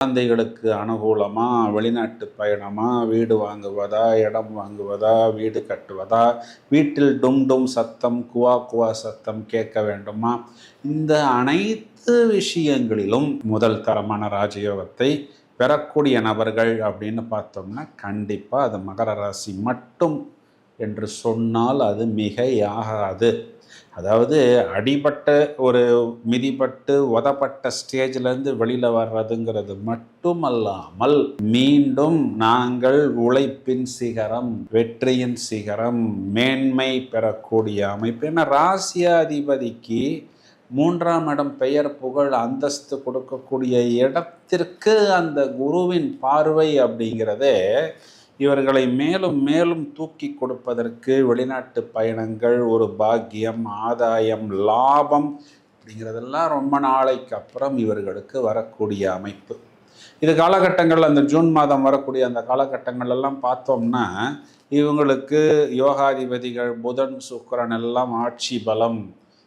குழந்தைகளுக்கு அனுகூலமா, வெளிநாட்டு பயணமா, வீடு வாங்குவதா, இடம் வாங்குவதா, வீடு கட்டுவதா, வீட்டில் டும் டும் சத்தம், குவா குவா சத்தம் கேட்க வேண்டுமா, இந்த அனைத்து விஷயங்களிலும் முதல் தரமான ராஜயோகத்தை பெறக்கூடிய நபர்கள் அப்படின்னு பார்த்தோம்னா கண்டிப்பாக அது மகர ராசி மட்டும் என்று சொன்னால் அது மிகையாகாது. அதாவது அடிபட்ட ஒரு மிதிப்பட்டு உதப்பட்ட ஸ்டேஜ்லேருந்து வெளியில் வர்றதுங்கிறது மட்டுமல்லாமல் மீண்டும் நாங்கள் உழைப்பின் சிகரம், வெற்றியின் சிகரம், மேன்மை பெறக்கூடிய அமைப்பு. ஏன்னா ராசியாதிபதிக்கு 3ஆம் இடம் பெயர் புகழ் அந்தஸ்து கொடுக்கக்கூடிய இடத்திற்கு அந்த குருவின் பார்வை அப்படிங்கிறதே இவர்களை மேலும் மேலும் தூக்கி கொடுப்பதற்கு வெளிநாட்டு பயணங்கள், ஒரு பாக்கியம், ஆதாயம், லாபம் அப்படிங்கிறதெல்லாம் ரொம்ப நாளைக்கு அப்புறம் இவர்களுக்கு வரக்கூடிய அமைப்பு. இது காலகட்டங்கள் அந்த ஜூன் மாதம் வரக்கூடிய அந்த காலகட்டங்கள் எல்லாம் பார்த்தோம்னா இவங்களுக்கு யோகாதிபதிகள் புதன் சுக்கிரன் எல்லாம் ஆட்சி பலம்